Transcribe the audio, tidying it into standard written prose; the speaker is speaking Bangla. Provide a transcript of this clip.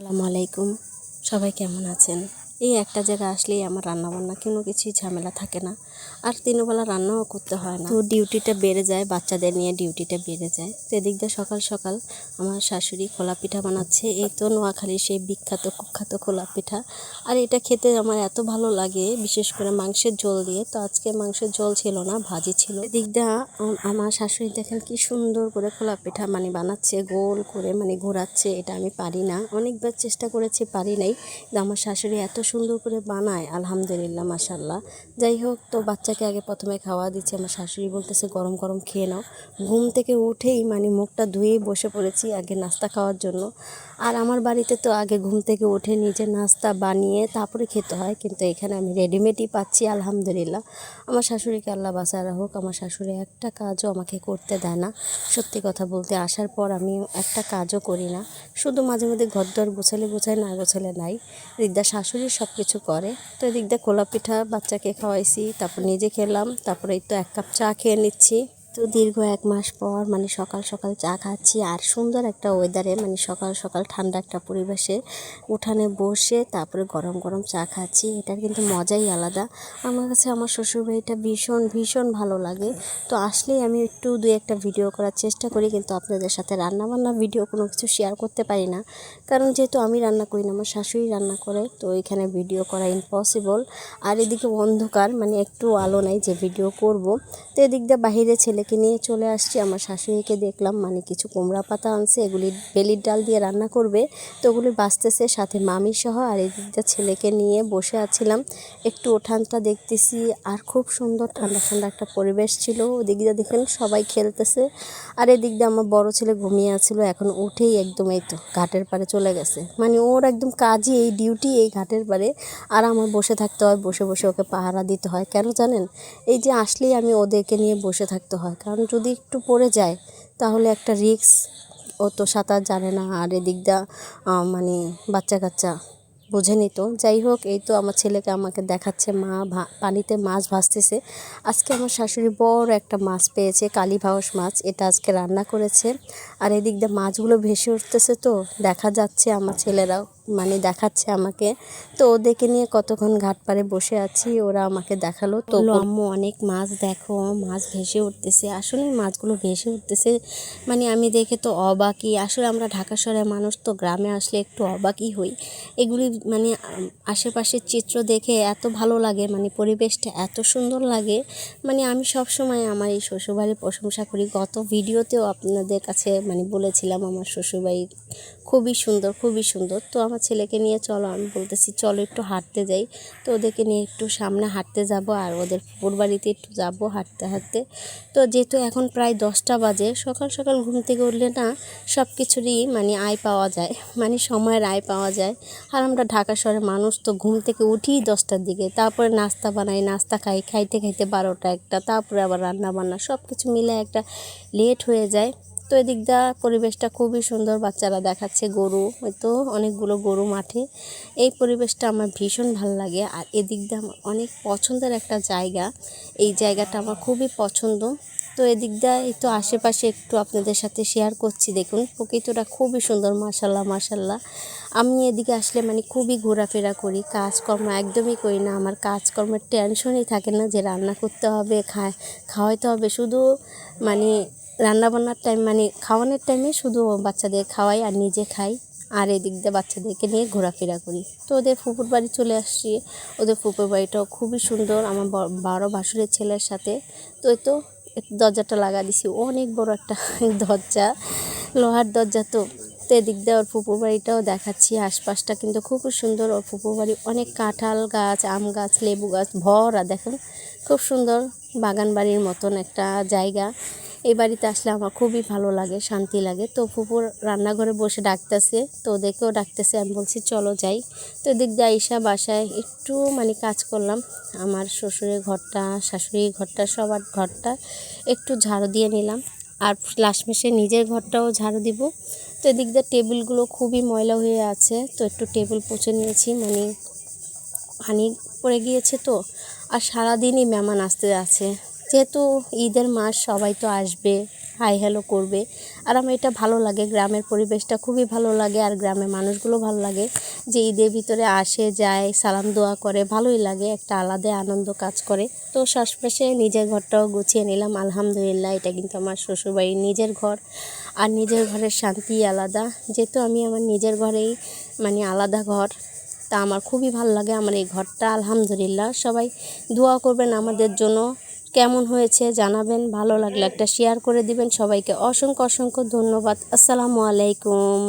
আসসালামু আলাইকুম। সবাই কেমন আছেন? এই একটা জায়গায় আসলেই আমার রান্নাবান্না কোনো কিছুই ঝামেলা থাকে না, আর দিনবেলা রান্নাও করতে হয় না। তো ডিউটিটা বেড়ে যায়, বাচ্চাদের নিয়ে ডিউটিটা বেড়ে যায়। তো এদিক দিয়ে সকাল সকাল আমার শাশুড়ি খোলা পিঠা বানাচ্ছে। এই তো নোয়াখালীর সেই বিখ্যাত কুখ্যাত খোলা পিঠা, আর এটা খেতে আমার এত ভালো লাগে, বিশেষ করে মাংসের ঝোল দিয়ে। তো আজকে মাংসের ঝোল ছিল না, ভাজি ছিল। এদিক দিয়ে আমার শাশুড়ি দেখেন কি সুন্দর করে খোলা পিঠা বানাচ্ছে, গোল করে ঘোরাচ্ছে। এটা আমি পারি না, অনেকবার চেষ্টা করেছি, পারি নাই। কিন্তু আমার শাশুড়ি এত সুন্দর করে বানায়, আলহামদুলিল্লাহ, মাশাল্লাহ। যাই হোক, তো বাচ্চাকে আগে প্রথমে খাওয়া দিচ্ছে। আমার শাশুড়ি বলতেছে গরম গরম খেয়ে নাও। ঘুম থেকে উঠেই মুখটা ধুয়েই বসে পড়েছি আগে নাস্তা খাওয়ার জন্য। আর আমার বাড়িতে তো আগে ঘুম থেকে উঠে নিজে নাস্তা বানিয়ে তারপরে খেতে হয়, কিন্তু এখানে আমি রেডিমেডই পাচ্ছি, আলহামদুলিল্লাহ। আমার শাশুড়িকে আল্লাহ বাঁচায় রাখুক। আমার শাশুড়ি একটা কাজও আমাকে করতে দেয় না। সত্যি কথা বলতে, আসার পর আমি একটা কাজও করি না, শুধু মাঝে মধ্যে ঘরদোর গোছাই, না গোছালে নাই। এদিকদা শাশুড়ি সব কিছু করে। তো এদিকদা খোলা পিঠা বাচ্চাকে খাওয়াইছি, তারপর নিজে খেলাম, তারপরে এই তো 1 কাপ চা খেয়ে নিচ্ছি। তো দীর্ঘ 1 মাস পর সকাল সকাল চা খাচ্ছি, আর সুন্দর একটা ওয়েদারে সকাল সকাল ঠান্ডা একটা পরিবেশে উঠানে বসে তারপরে গরম গরম চা খাচ্ছি। এটার কিন্তু মজাই আলাদা। আমার কাছে আমার শ্বশুরবাড়িটা ভীষণ ভীষণ ভালো লাগে। তো আসলেই আমি একটু 2-1টা ভিডিও করার চেষ্টা করি, কিন্তু আপনাদের সাথে রান্নাবান্না ভিডিও কোনো কিছু শেয়ার করতে পারি না, কারণ যেহেতু আমি রান্না করি না, আমার শাশুড়ি রান্না করে। তো এখানে ভিডিও করা ইম্পসিবল। আর এদিকে অন্ধকার, একটু আলো নাই যে ভিডিও করব। তো এদিক দিয়ে বাহিরে ছেলেকে নিয়ে চলে আসছি। আমার শাশুড়িকে দেখলাম কিছু কুমড়া পাতা আনছে, এগুলি বেলির ডাল দিয়ে রান্না করবে। তো ওগুলি বাঁচতেছে, সাথে মামি সহ। আর এদিক দিয়ে ছেলেকে নিয়ে বসে আছিলাম, একটু উঠানটা দেখতেছি। আর খুব সুন্দর ঠান্ডা ঠান্ডা একটা পরিবেশ ছিল। ওদিক দিয়ে দেখেন সবাই খেলতেছে। আর এদিক দিয়ে আমার বড় ছেলে ঘুমিয়ে আছিল, এখন উঠেই একদম এই তো ঘাটের পাড়ে চলে গেছে। ওর একদম কাজই এই, ডিউটি এই ঘাটের পাড়ে। আর আমার বসে থাকতে হয়, বসে বসে ওকে পাহারা দিতে হয়। কেন জানেন? এই যে আসলেই আমি ওদেরকে নিয়ে বসে থাকতে হয়, কারণ যদি একটু পড়ে যায় তাহলে একটা রিস্ক। ও তো সাঁতার জানে না, আর এদিক দিয়ে বাচ্চা কাচ্চা বোঝেনি। তো যাই হোক, এই তো আমার ছেলেকে আমাকে দেখাচ্ছে, মা পানিতে মাছ ভাজতেছে। আজকে আমার শাশুড়ি বড় একটা মাছ পেয়েছে, কালীবাউস মাছ, এটা আজকে রান্না করেছে। আর এদিক দিয়ে মাছগুলো ভেসে উঠতেছে, তো দেখা যাচ্ছে আমার ছেলেরাও দেখাচ্ছে আমাকে। তো ওদেরকে নিয়ে কতক্ষণ ঘাট পাড়ে বসে আছি, ওরা আমাকে দেখালো। তো আম্মু অনেক মাছ দেখো, মাছ ভেসে উঠতেছে। আসলে মাছগুলো ভেসে উঠতেছে, আমি দেখে তো অবাকই। আসলে আমরা ঢাকা শহরের মানুষ, তো গ্রামে আসলে একটু অবাকই হই। এগুলি আশেপাশের চিত্র দেখে এত ভালো লাগে, পরিবেশটা এত সুন্দর লাগে। আমি সব সময় আমার এই শ্বশুরবাড়ির প্রশংসা করি। গত ভিডিওতেও আপনাদের কাছে বলেছিলাম আমার শ্বশুরবাড়ি খুবই সুন্দর, খুবই সুন্দর। তো আমার ছেলেকে নিয়ে চলো, আমি বলতেছি চলো একটু হাঁটতে যাই। তো ওদেরকে নিয়ে একটু সামনে হাঁটতে যাব, আর ওদের ফুপুর বাড়িতে একটু যাব হাঁটতে হাঁটতে। তো যেহেতু এখন প্রায় 10টা বাজে, সকাল সকাল ঘুম থেকে উঠলে না সব কিছুরই আয় পাওয়া যায়, সময়ের আয় পাওয়া যায়। আর আমরা ঢাকা শহরের মানুষ, তো ঘুম থেকে উঠি 10টার দিকে, তারপরে নাস্তা বানাই, নাস্তা খাই, খাইতে খাইতে 12টা 1টা, তারপরে আবার রান্না বান্না, সব কিছু মিলে একটা লেট হয়ে যায়। তো এদিক দা পরিবেশটা খুবই সুন্দর, বাচ্চারা দেখাচ্ছে গরু, হয়তো অনেকগুলো গরু মাঠে। এই পরিবেশটা আমার ভীষণ ভালো লাগে। আর এদিক দিয়ে আমার অনেক পছন্দের একটা জায়গা, এই জায়গাটা আমার খুবই পছন্দ। তো এদিক দিয়ে এই তো আশেপাশে একটু আপনাদের সাথে শেয়ার করছি। দেখুন প্রকৃতিটা খুবই সুন্দর, মাশাল্লাহ মাশাল্লাহ। আমি এদিকে আসলে খুবই ঘোরাফেরা করি, কাজকর্ম একদমই করি না। আমার কাজকর্মের টেনশনই থাকে না যে রান্না করতে হবে, খাওয়াইতে হবে। শুধু রান্নাবান্নার টাইম খাওয়ানোর টাইমে শুধু বাচ্চাদের খাওয়াই আর নিজে খাই, আর এদিক দিয়ে বাচ্চাদেরকে নিয়ে ঘোরাফেরা করি। তো ওদের ফুপুর বাড়ি চলে আসছি। ওদের ফুপুর বাড়িটাও খুবই সুন্দর, আমার বড় ভাসুরের ছেলের সাথে। তো এই তো দরজাটা লাগা দিছি, অনেক বড় একটা দরজা, লোহার দরজা। তো তো এদিক দিয়ে ওর ফুপুর বাড়িটাও দেখাচ্ছি। আশপাশটা কিন্তু খুবই সুন্দর। ওর ফুপুর বাড়ি অনেক কাঁঠাল গাছ, আম গাছ, লেবু গাছ ভরা, দেখেন খুব সুন্দর বাগান বাড়ির মতন একটা জায়গা। এই বাড়িতে আসলে আমার খুবই ভালো লাগে, শান্তি লাগে। তো ফুপুর রান্নাঘরে বসে ডাকতেছে, তো ওদেরকেও ডাকতেছে। আমি বলছি চলো যাই। তো এদিক দিয়ে আইসা বাসায় একটু কাজ করলাম। আমার শ্বশুরের ঘরটা, শাশুড়ির ঘরটা, সবার ঘরটা একটু ঝাড়ু দিয়ে নিলাম, আর লাস্ট মাসে নিজের ঘরটাও ঝাড়ু দিব। তো এদিক দিয়ে টেবিলগুলো খুবই ময়লা হয়ে আছে, তো একটু টেবিল পুছে নিয়েছি, পানি পড়ে গিয়েছে। তো আর সারাদিনই মেহমান আসতে আছে, যেহেতু ঈদের মাস, সবাই তো আসবে, হাই হ্যালো করবে। আর আমার এটা ভালো লাগে, গ্রামের পরিবেশটা খুবই ভালো লাগে আর গ্রামের মানুষগুলো ভালো লাগে যে ঈদের ভিতরে আসে যায় সালাম দোয়া করে, ভালোই লাগে, একটা আলাদা আনন্দ কাজ করে। তো শেষমেশে নিজের ঘরটাও গুছিয়ে নিলাম আলহামদুলিল্লাহ। এটা কিন্তু আমার শ্বশুরবাড়ির নিজের ঘর আর নিজের ঘরের শান্তি আলাদা। যেহেতু আমি আমার নিজের ঘরেই মানে আলাদা ঘর, তা আমার খুবই ভালো লাগে আমার এই ঘরটা আলহামদুলিল্লাহ। সবাই দোয়া করবেন আমাদের জন্য। কেমন হয়েছে জানাবেন, ভালো লাগলে একটা শেয়ার করে দিবেন। সবাইকে অসংখ্য অসংখ্য ধন্যবাদ। আসসালামু আলাইকুম।